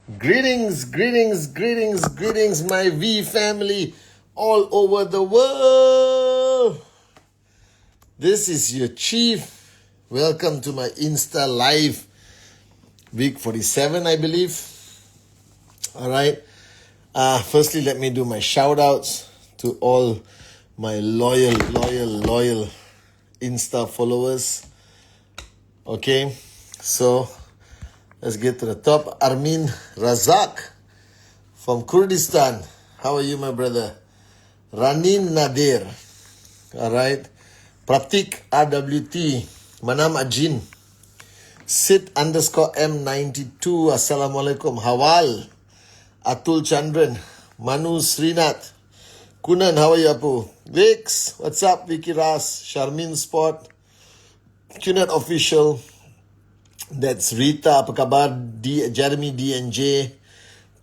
Greetings, greetings, greetings, greetings, my V family all over the world. This is your chief. Welcome to my Insta live, week 47, I believe. All right. Firstly, let me do my shout outs to all my loyal Insta followers. Okay. So, let's get to the top. Armin Razak from Kurdistan. How are you, my brother? Ranin Nadir. All right. Pratik RWT. Manam Ajin. Sit_M92. Assalamualaikum. Hawal. Atul Chandran. Manu Srinath. Kunan, how are you, Apu? Vix. What's up, Vicky Ras? Sharmin Spot. Kunan Official. That's Rita, apa khabar? Jeremy DNJ,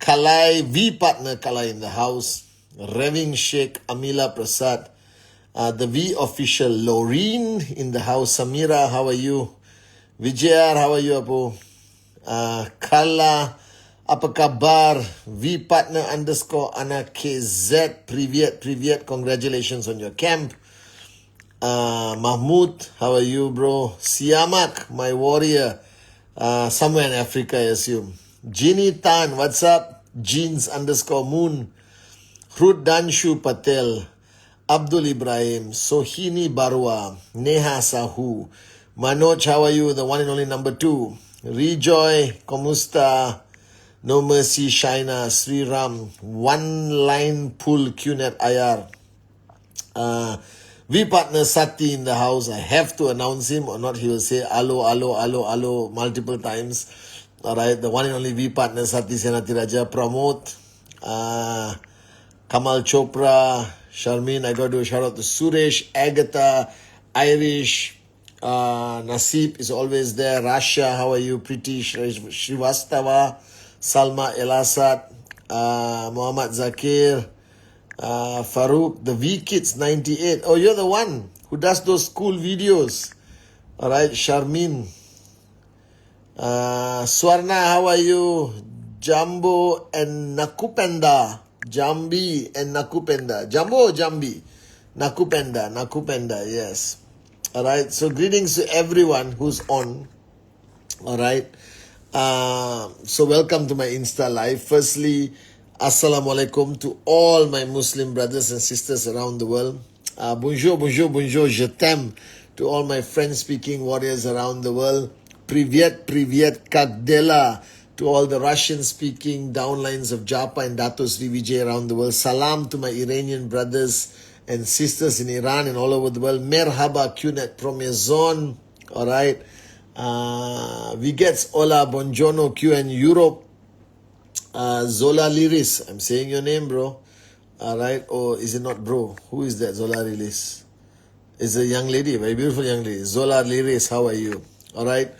Kalai, V partner Kalai in the house, Reving Sheikh, Amila Prasad, the V official Laureen in the house, Samira, how are you? Vijayar, how are you, Apu? Kala, apa khabar? V partner _ Ana KZ, Privyet, congratulations on your camp. Mahmoud, how are you, bro? Siamak, my warrior. Somewhere in Africa, I assume. Jeannie Tan, what's up? Jeans_moon. Hrud Danshu Patel. Abdul Ibrahim. Sohini Barwa. Neha Sahu. Manoj, how are you? The one and only number 2. Rejoy, Komusta. No Mercy, Shaina. Sri Ram. One line pull, QNet IR. V partner Sati in the house. I have to announce him or not. He will say hello multiple times. All right, the one and only V partner Sati Senati Raja. Pramod, Kamal Chopra, Sharmin. I got to do a shout out to Suresh, Agatha, Irish, Nasib is always there. Rasha, how are you? Pretty Srivastava, Salma Elasat, Muhammad Zakir. Farouk, the V Kids 98. Oh, you're the one who does those cool videos. All right, Sharmin. Swarna, how are you? Jambo and Nakupenda. Jambi and Nakupenda. Jambo or Jambi? Nakupenda, yes. All right, so greetings to everyone who's on. All right. So welcome to my Insta Live. Firstly, Assalamualaikum to all my Muslim brothers and sisters around the world. Bonjour, je t'aime to all my French-speaking warriors around the world. Privyet, kak dela to all the Russian-speaking downlines of Japa and Dato Sri Vijay around the world. Salam to my Iranian brothers and sisters in Iran and all over the world. Merhaba, Qnet Promezon. All right. Vigets, hola, buongiorno, Q and Europe. Zola Liris, I'm saying your name, bro. All right, or is it not, bro? Who is that? Zola Liris. It's a young lady, very beautiful young lady. Zola Liris, how are you? All right.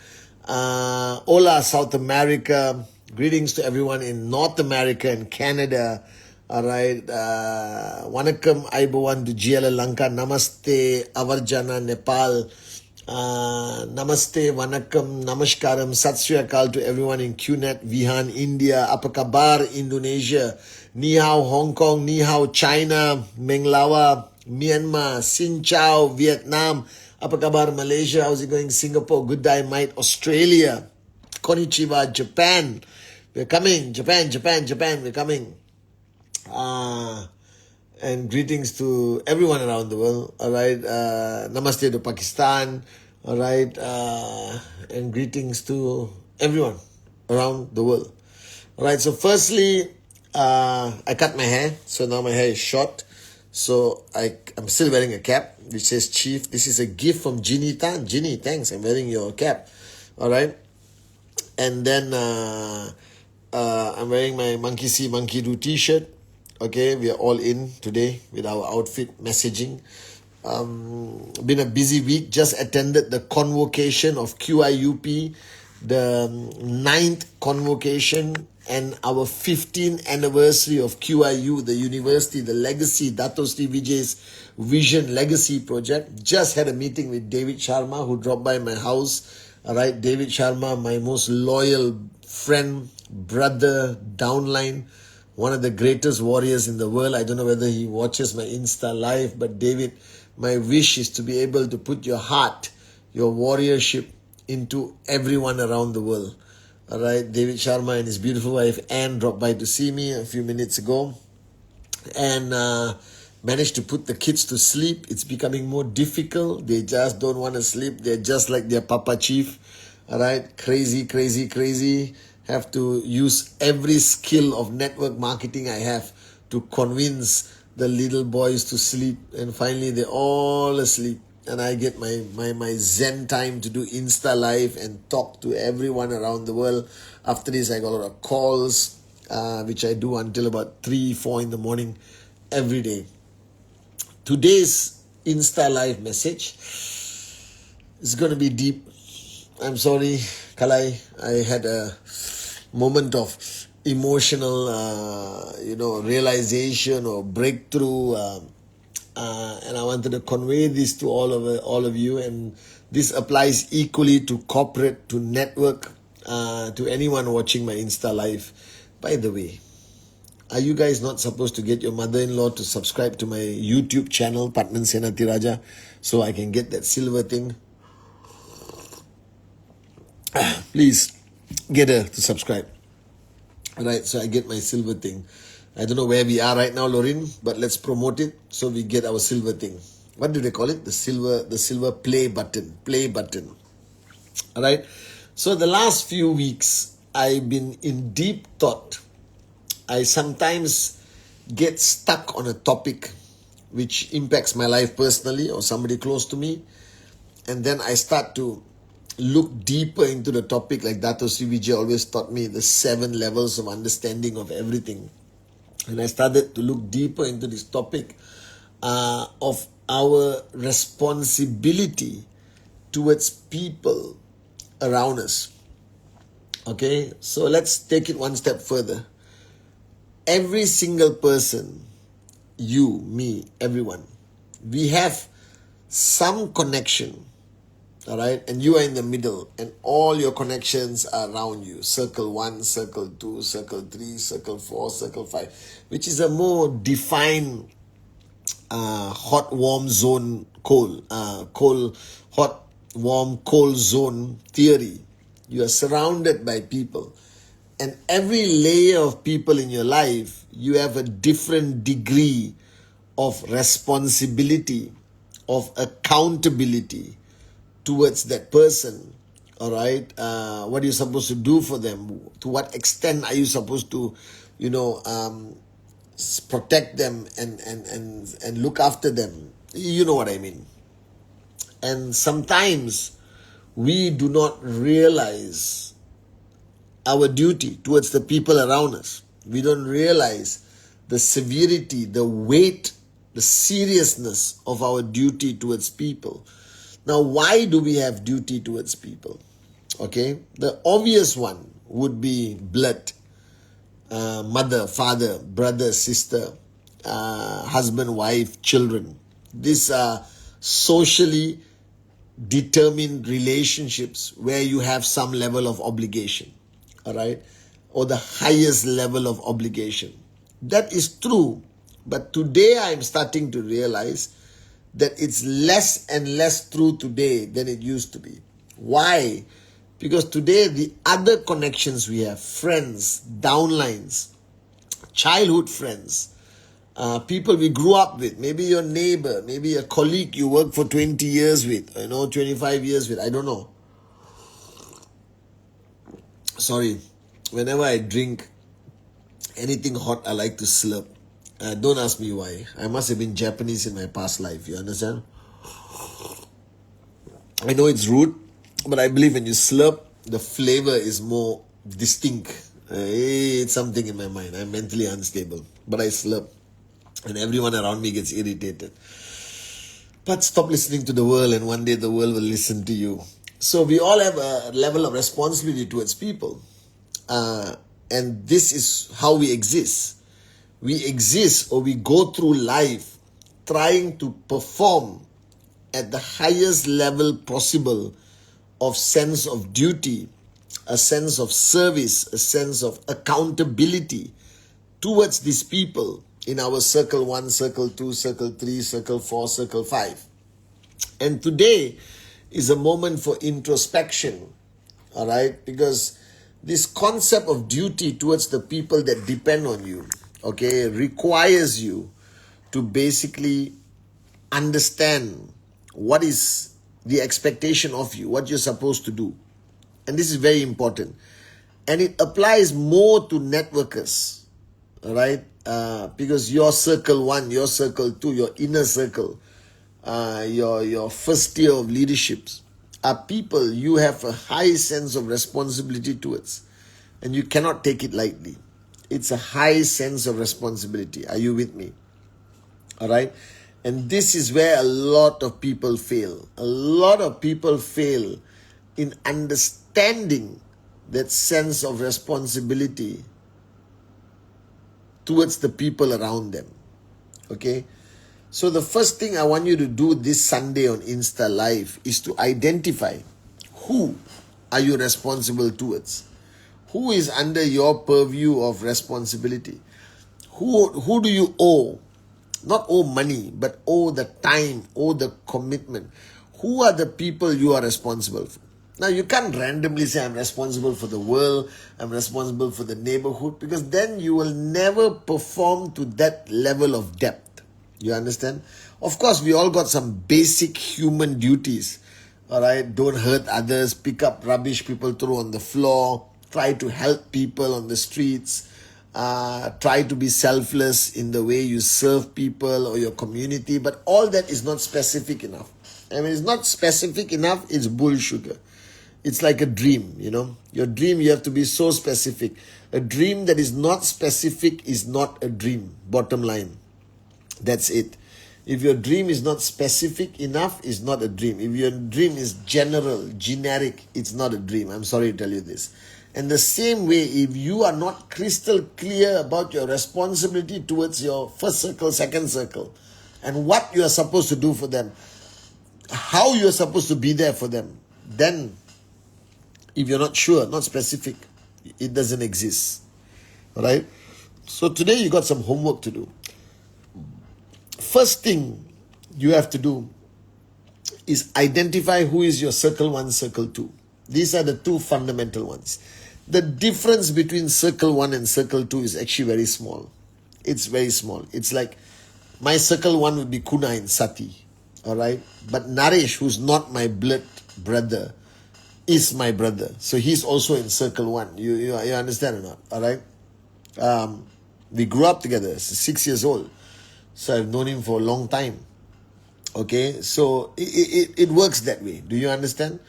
Hola, South America. Greetings to everyone in North America and Canada. All right. Wanakam Aibawan Dujiala Lanka. Namaste, Avarjana, Nepal. Namaste, Vanakkam, Namaskaram, Sat Sri Akal to everyone in QNet, Vihan, India, Apa Khabar, Indonesia, Ni Hao, Hong Kong, Ni Hao, China, Menglawa, Myanmar, Sin Chao, Vietnam, Apa Khabar, Malaysia, how's it going, Singapore, good day, mate, Australia, Konnichiwa, Japan, we're coming, Japan, we're coming. And greetings to everyone around the world. All right. Namaste to Pakistan. All right. And greetings to everyone around the world. All right. So firstly, I cut my hair. So now my hair is short. So I'm still wearing a cap which says Chief. This is a gift from Ginny Tan. Ginny, thanks. I'm wearing your cap. All right. And then I'm wearing my Monkey See, Monkey Do t-shirt. Okay, we are all in today with our outfit messaging. Been a busy week. Just attended the convocation of QIUP, the 9th convocation and our 15th anniversary of QIU, the university, the legacy, Dato Sri Vijay's Vision Legacy Project. Just had a meeting with David Sharma, who dropped by my house. All right, David Sharma, my most loyal friend, brother, downline, one of the greatest warriors in the world. I don't know whether he watches my Insta live, but David, my wish is to be able to put your heart, your warriorship into everyone around the world. All right, David Sharma and his beautiful wife Anne dropped by to see me a few minutes ago and managed to put the kids to sleep. It's becoming more difficult. They just don't want to sleep. They're just like their Papa Chief. All right, crazy, crazy, crazy. Have to use every skill of network marketing I have to convince the little boys to sleep. And finally, they're all asleep. And I get my Zen time to do Insta live and talk to everyone around the world. After this, I got a lot of calls, which I do until about 3, 4 in the morning every day. Today's Insta live message is going to be deep. I'm sorry, Kalai. I had a moment of emotional, realization or breakthrough, and I wanted to convey this to all of you. And this applies equally to corporate, to network, to anyone watching my Insta live. By the way, are you guys not supposed to get your mother-in-law to subscribe to my YouTube channel, Patnan Senatiraja, so I can get that silver thing? Please get her to subscribe. Alright, so I get my silver thing. I don't know where we are right now, Lorin, but let's promote it so we get our silver thing. What do they call it? The silver play button. Play button. Alright. So the last few weeks, I've been in deep thought. I sometimes get stuck on a topic which impacts my life personally or somebody close to me. And then I start to look deeper into the topic, like Dato Sri Vijay always taught me, the 7 levels of understanding of everything. And I started to look deeper into this topic of our responsibility towards people around us. Okay, so let's take it one step further. Every single person, you, me, everyone, we have some connection. All right, and you are in the middle, and all your connections are around you. Circle 1, circle 2, circle 3, circle 4, circle 5, which is a more defined hot, warm zone, cold, hot, warm, cold zone theory. You are surrounded by people, and every layer of people in your life, you have a different degree of responsibility, of accountability towards that person. All right, what are you supposed to do for them? To what extent are you supposed to, protect them and look after them? You know what I mean. And sometimes we do not realize our duty towards the people around us. We don't realize the severity, the weight, the seriousness of our duty towards people. Now, why do we have duty towards people? Okay, the obvious one would be blood, mother, father, brother, sister, husband, wife, children. These are socially determined relationships where you have some level of obligation, all right, or the highest level of obligation. That is true, but today I'm starting to realize that it's less and less true today than it used to be. Why? Because today the other connections we have, friends, downlines, childhood friends, people we grew up with, maybe your neighbor, maybe a colleague you work for 20 years with, 25 years with, I don't know. Sorry, whenever I drink anything hot, I like to slurp. Don't ask me why. I must have been Japanese in my past life, you understand? I know it's rude, but I believe when you slurp, the flavor is more distinct. It's something in my mind. I'm mentally unstable, but I slurp. And everyone around me gets irritated. But stop listening to the world, and one day the world will listen to you. So we all have a level of responsibility towards people. And this is how we exist. We exist, or we go through life trying to perform at the highest level possible of sense of duty a sense of service, a sense of accountability towards these people in our circle 1, circle 2, circle 3, circle 4, circle 5. And today is a moment for introspection, all right? Because this concept of duty towards the people that depend on you, okay, requires you to basically understand what is the expectation of you, what you're supposed to do. And this is very important. And it applies more to networkers, all right? Because your circle 1, your circle 2, your inner circle, your first tier of leaderships are people you have a high sense of responsibility towards. And you cannot take it lightly. It's a high sense of responsibility. Are you with me? All right? And this is where a lot of people fail. A lot of people fail in understanding that sense of responsibility towards the people around them. Okay? So the first thing I want you to do this Sunday on Insta Live is to identify who are you responsible towards. Who is under your purview of responsibility? Who do you owe? Not owe money, but owe the time, owe the commitment. Who are the people you are responsible for? Now, you can't randomly say, I'm responsible for the world, I'm responsible for the neighborhood, because then you will never perform to that level of depth. You understand? Of course, we all got some basic human duties. All right? Don't hurt others, pick up rubbish people throw on the floor, try to help people on the streets, try to be selfless in the way you serve people or your community. But all that is not specific enough. I mean, it's not specific enough, it's bull sugar. It's like a dream, you know. Your dream, you have to be so specific. A dream that is not specific is not a dream. Bottom line. That's it. If your dream is not specific enough, it's not a dream. If your dream is general, generic, it's not a dream. I'm sorry to tell you this. And the same way, if you are not crystal clear about your responsibility towards your first circle, second circle, and what you are supposed to do for them, how you are supposed to be there for them, then if you're not sure, not specific, it doesn't exist. All right? So today you got some homework to do. First thing you have to do is identify who is your circle 1, circle 2. These are the two fundamental ones. The difference between circle 1 and circle 2 is actually very small. It's very small. It's like my circle 1 would be Kuna and Sati. All right? But Naresh, who's not my blood brother, is my brother. So he's also in circle 1. You understand or not? All right? We grew up together. 6 years old. So I've known him for a long time. Okay? So it works that way. Do you understand?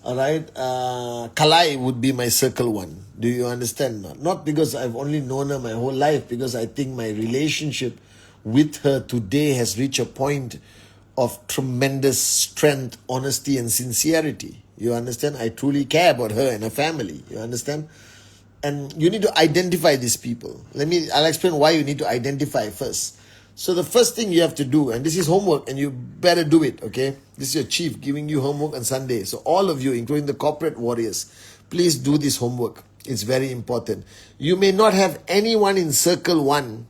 All right? Kalai would be my circle 1. Do you understand? Not because I've only known her my whole life, because I think my relationship with her today has reached a point of tremendous strength, honesty, and sincerity. You understand? I truly care about her and her family. You understand? And you need to identify these people. I'll explain why you need to identify first. So the first thing you have to do, and this is homework, and you better do it, okay? This is your chief giving you homework on Sunday. So all of you, including the corporate warriors, please do this homework. It's very important. You may not have anyone in circle 1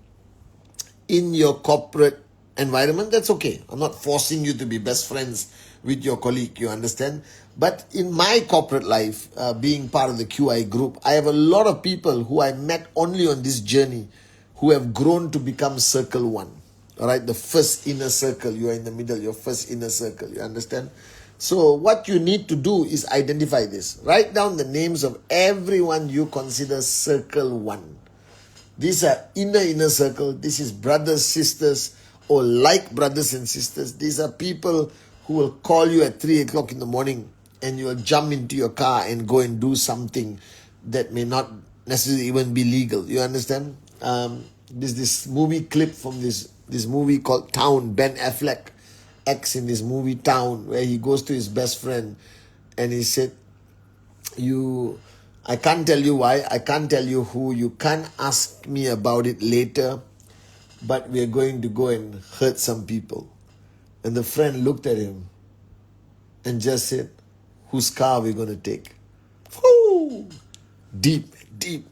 in your corporate environment. That's okay. I'm not forcing you to be best friends with your colleague, you understand? But in my corporate life, being part of the QI group, I have a lot of people who I met only on this journey who have grown to become circle 1. All right, the first inner circle. You are in the middle, your first inner circle. You understand? So what you need to do is identify this. Write down the names of everyone you consider circle 1. These are inner circle. This is brothers, sisters, or like brothers and sisters. These are people who will call you at 3 o'clock in the morning and you will jump into your car and go and do something that may not necessarily even be legal. You understand? There's this movie clip from this movie called Town. Ben Affleck acts in this movie Town, where he goes to his best friend and he said, I can't tell you why, I can't tell you who, you can't ask me about it later, but we're going to go and hurt some people. And the friend looked at him and just said, whose car are we going to take? Whew! Woo! Deep, deep.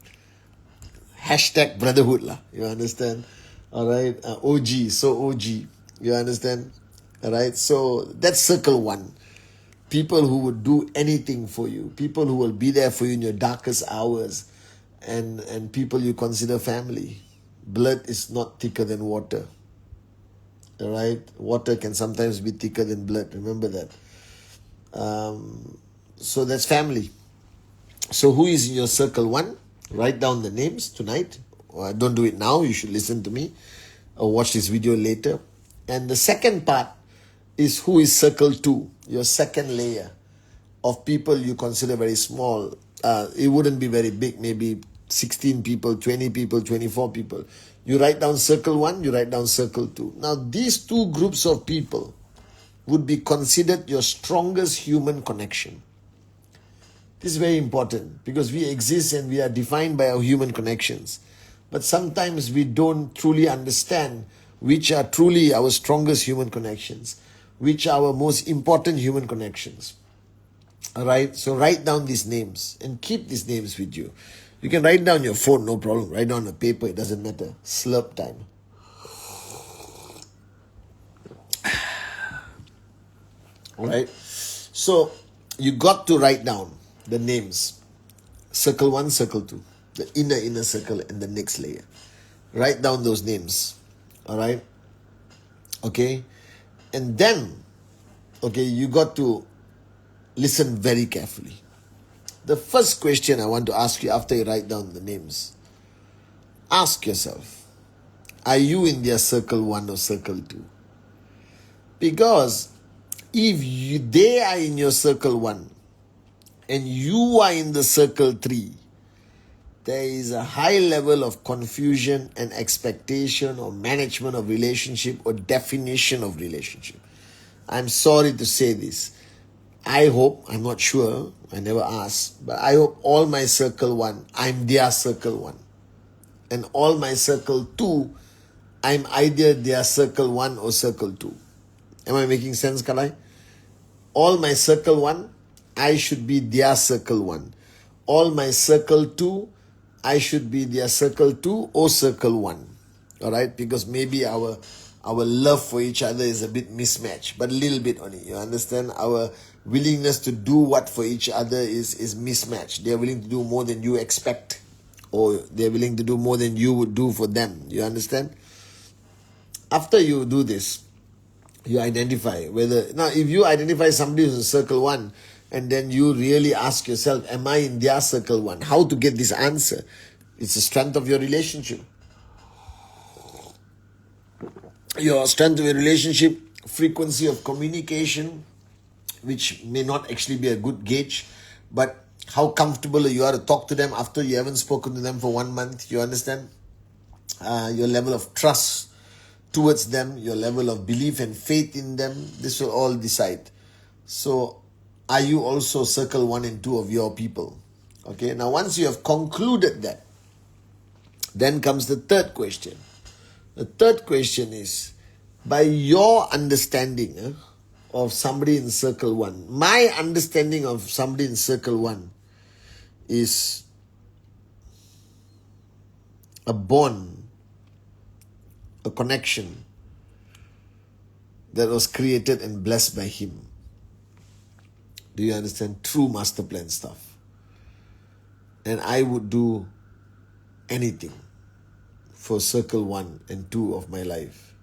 Hashtag brotherhood lah. You understand? Alright. OG, so OG. You understand? Alright. So that's circle one. People who would do anything for you. People who will be there for you in your darkest hours. And people you consider family. Blood is not thicker than water. Alright? Water can sometimes be thicker than blood. Remember that. So that's family. So who is in your circle one? Write down the names tonight. Don't do it now. You should listen to me or watch this video later. And the second part is who is circle two, your second layer of people you consider very small. It wouldn't be very big, maybe 16 people, 20 people, 24 people. You write down circle one, you write down circle two. Now these two groups of people would be considered your strongest human connection. This is very important because we exist and we are defined by our human connections. But sometimes we don't truly understand which are truly our strongest human connections, which are our most important human connections. Alright, so write down these names and keep these names with you. You can write down your phone, no problem. Write down a paper, it doesn't matter. Slurp time. Alright, so you got to write down the names. Circle one, circle two. The inner circle and the next layer. Write down those names. Alright? Okay? And then, okay, you got to listen very carefully. The first question I want to ask you after you write down the names. Ask yourself, are you in their circle one or circle two? Because if they are in your circle one and you are in the circle three, there is a high level of confusion and expectation or management of relationship or definition of relationship. I'm sorry to say this. I hope, I'm not sure, I never asked, but I hope all my circle one, I'm their circle one. And all my circle two, I'm either their circle one or circle two. Am I making sense, Kalai? All my circle one, I should be their circle one. All my circle two, I should be their circle two or circle one. Alright? Because maybe our love for each other is a bit mismatched, but a little bit only. You understand? Our willingness to do what for each other is mismatched. They're willing to do more than you expect, or they're willing to do more than you would do for them. You understand? After you do this, you identify whether... Now, if you identify somebody who's in circle one, and then you really ask yourself, am I in their circle one? How to get this answer? It's the strength of your relationship. Your strength of your relationship, frequency of communication, which may not actually be a good gauge, but how comfortable you are to talk to them after you haven't spoken to them for 1 month. You understand? Your level of trust towards them, your level of belief and faith in them, this will all decide. So, are you also circle one and two of your people? Okay, now once you have concluded that, then comes the third question. The third question is, by your understanding of somebody in circle one, my understanding of somebody in circle one is a bond, a connection that was created and blessed by him. Do you understand? True master plan stuff. And I would do anything for circle one and two of my life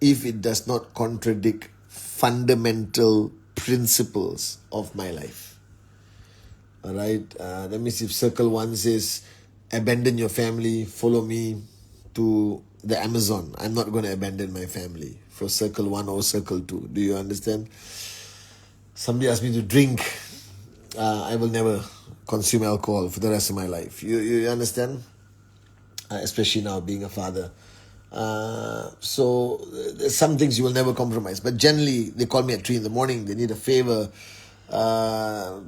if it does not contradict fundamental principles of my life. Alright? That means if circle one says, abandon your family, follow me to the Amazon, I'm not going to abandon my family for circle one or circle two. Do you understand? Somebody asked me to drink, I will never consume alcohol for the rest of my life. You understand? Especially now being a father. So there's some things you will never compromise. But generally, they call me at 3 in the morning. They need a favor. I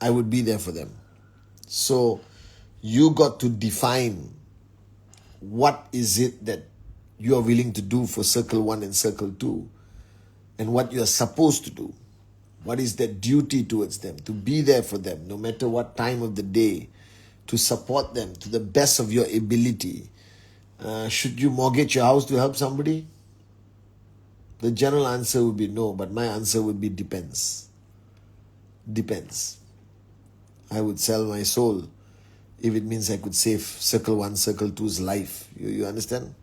would be there for them. So you got to define what is it that you are willing to do for circle one and circle two, and what you are supposed to do. What is that duty towards them? To be there for them, no matter what time of the day, to support them to the best of your ability. Should you mortgage your house to help somebody? The general answer would be no, but my answer would be depends. Depends. I would sell my soul if it means I could save circle 1, circle two's life. You understand?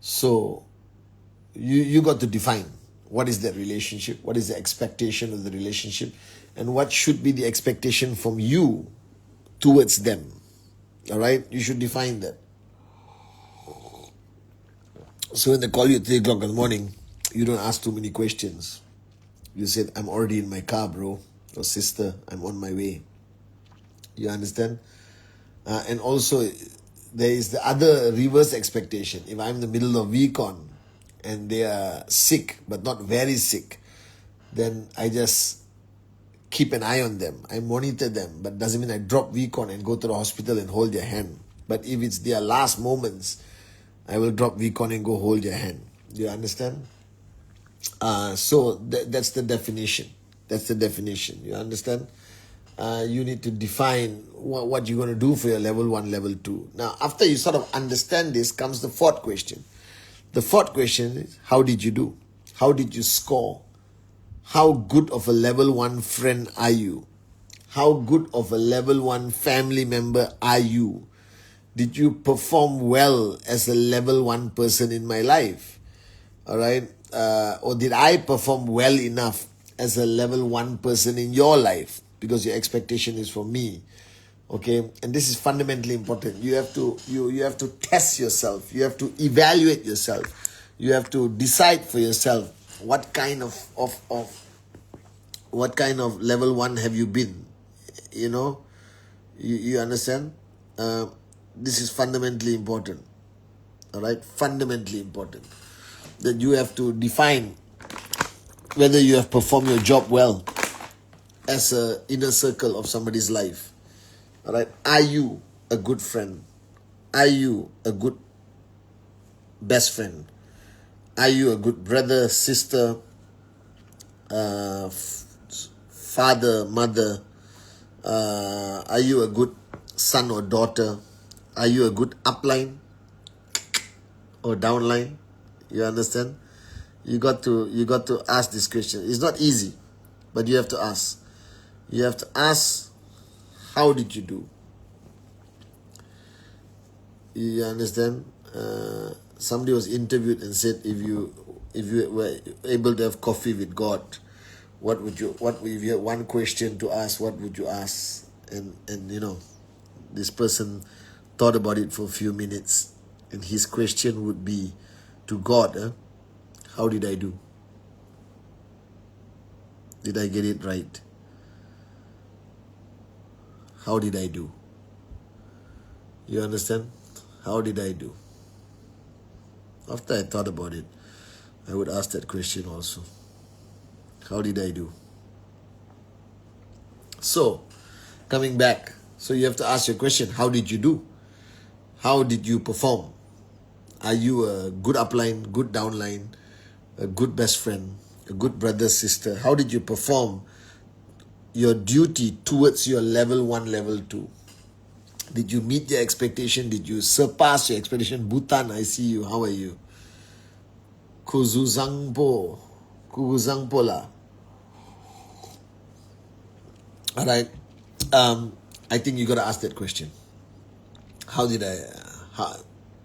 So you got to define what is that relationship, what is the expectation of the relationship, and what should be the expectation from you towards them. All right? You should define that. So when they call you at 3 o'clock in the morning, you don't ask too many questions. You said, I'm already in my car, bro, or sister, I'm on my way. You understand? And also, there is the other reverse expectation. If I'm in the middle of VCon and they are sick, but not very sick, then I just keep an eye on them. I monitor them, but doesn't mean I drop VCon and go to the hospital and hold their hand. But if it's their last moments, I will drop VCon and go hold your hand. Do you understand? So that's the definition. That's the definition. You understand? You need to define what you're going to do for your level 1, level 2. Now, after you sort of understand this, comes the fourth question. The fourth question is, how did you do? How did you score? How good of a level 1 friend are you? How good of a level 1 family member are you? Did you perform well as a level 1 person in my life? All right? Or did I perform well enough as a level 1 person in your life? Because your expectation is for me. Okay? And this is fundamentally important. You have to test yourself. You have to evaluate yourself. You have to decide for yourself what kind of level 1 have you been. You know? You understand? This is fundamentally important. All right? Fundamentally important. That you have to define whether you have performed your job well as a inner circle of somebody's life. All right? Are you a good friend? Are you a good best friend? Are you a good brother, sister, father, mother? Are you a good son or daughter? Are you a good upline or downline? You understand? You got to ask this question. It's not easy, but you have to ask. You have to ask, how did you do? You understand? Somebody was interviewed and said, if you were able to have coffee with God, if you had one question to ask, what would you ask? And this person thought about it for a few minutes, and his question would be to God, how did I do? Did I get it right? How did I do? You understand? How did I do? After I thought about it, I would ask that question also. How did I do? So, coming back, so you have to ask your question, how did you do? How did you perform? Are you a good upline, good downline, a good best friend, a good brother, sister? How did you perform your duty towards your level 1, level 2? Did you meet your expectation? Did you surpass your expectation? Bhutan, I see you. How are you? Kuzuzangpo la. All right. I think you got to ask that question.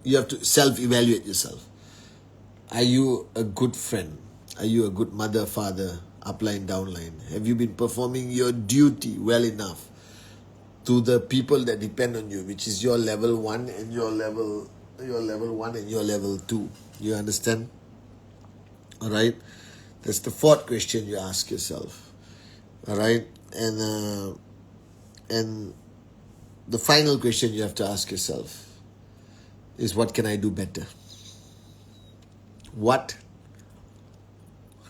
You have to self-evaluate yourself. Are you a good friend? Are you a good mother, father, upline, downline? Have you been performing your duty well enough to the people that depend on you, which is your level 1 and your level 1 and your level 2? You understand? All right. That's the fourth question you ask yourself. All right. And the final question you have to ask yourself is, what can I do better? What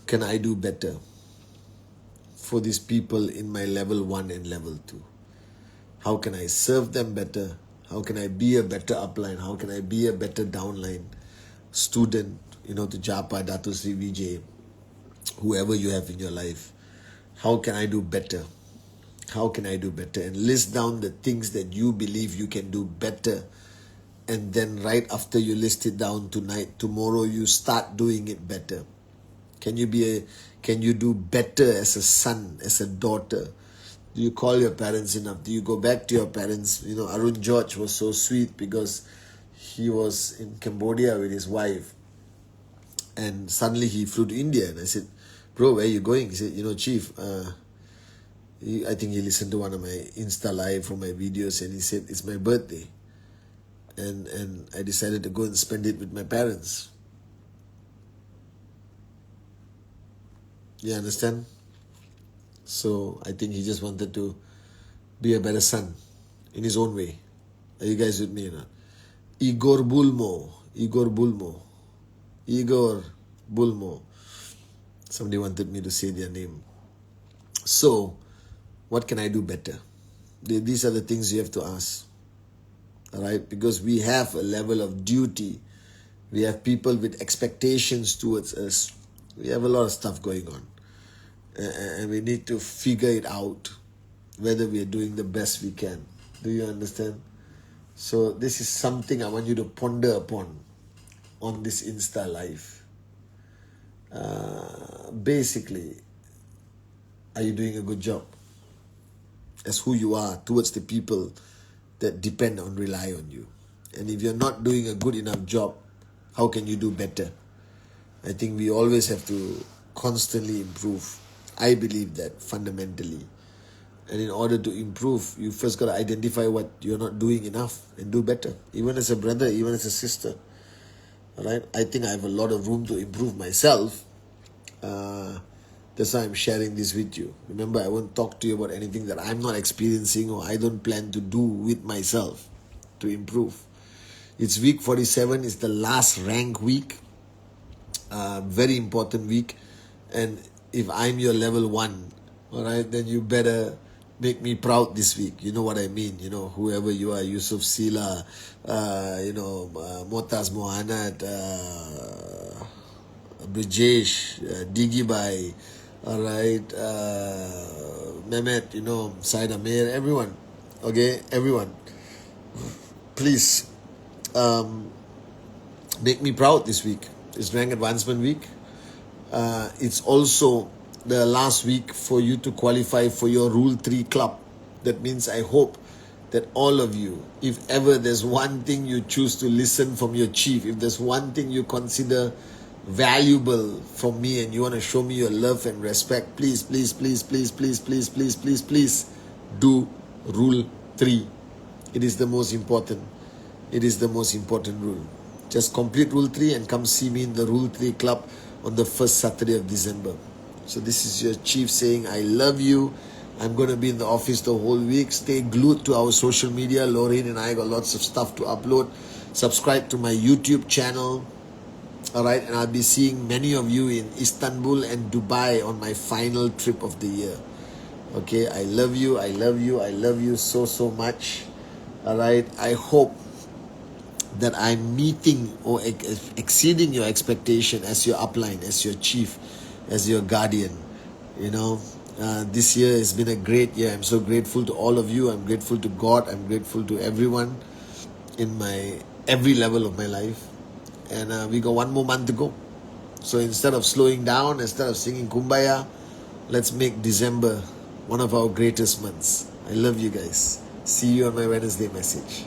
can I do better for these people in my level 1 and level 2? How can I serve them better? How can I be a better upline? How can I be a better downline student, to Japa, Datu Sri Vijay? whoever you have in your life. How can I do better? How can I do better? And list down the things that you believe you can do better. And then right after you list it down tonight, tomorrow you start doing it better. Can you do better as a son, as a daughter? Do you call your parents enough? Do you go back to your parents? Arun George was so sweet because he was in Cambodia with his wife. And suddenly he flew to India. And I said, bro, where are you going? He said, Chief, I think he listened to one of my Insta live from my videos, and he said, it's my birthday. And I decided to go and spend it with my parents. You understand? So I think he just wanted to be a better son in his own way. Are you guys with me or not? Igor Bulmo. Somebody wanted me to say their name. So, what can I do better? These are the things you have to ask. Alright? Because we have a level of duty. We have people with expectations towards us. We have a lot of stuff going on. And we need to figure it out whether we are doing the best we can. Do you understand? So this is something I want you to ponder upon on this Insta Live. Basically, are you doing a good job as who you are towards the people that depend on, rely on you? And if you're not doing a good enough job, how can you do better? I think we always have to constantly improve. I believe that fundamentally. And in order to improve, you first got to identify what you're not doing enough and do better. Even as a brother, even as a sister. Alright? I think I have a lot of room to improve myself. That's why I'm sharing this with you. Remember, I won't talk to you about anything that I'm not experiencing or I don't plan to do with myself to improve. It's week 47. It's the last rank week. Very important week. And if I'm your level 1, alright, then you better make me proud this week. You know what I mean? Whoever you are, Yusuf Sila, Motas Mohanad, Brijesh, Digibai, alright, Mehmet, Said Amir, everyone. Okay, everyone. Please make me proud this week. It's Rank Advancement Week. It's also the last week for you to qualify for your Rule 3 club. That means I hope that all of you, if ever there's one thing you choose to listen from your chief, if there's one thing you consider valuable from me and you want to show me your love and respect, please do Rule 3. It is the most important. It is the most important rule. Just complete Rule 3 and come see me in the Rule 3 club on the first Saturday of December. So this is your chief saying, I love you. I'm going to be in the office the whole week. Stay glued to our social media. Lorraine and I got lots of stuff to upload. Subscribe to my YouTube channel. Alright, and I'll be seeing many of you in Istanbul and Dubai on my final trip of the year. Okay, I love you. I love you so much. Alright, I hope that I'm meeting or exceeding your expectation as your upline, as your chief, as your guardian. This year has been a great year. I'm so grateful to all of you. I'm grateful to God. I'm grateful to everyone in my every level of my life. And we got one more month to go. So instead of slowing down, instead of singing Kumbaya, let's make December one of our greatest months. I love you guys. See you on my Wednesday message.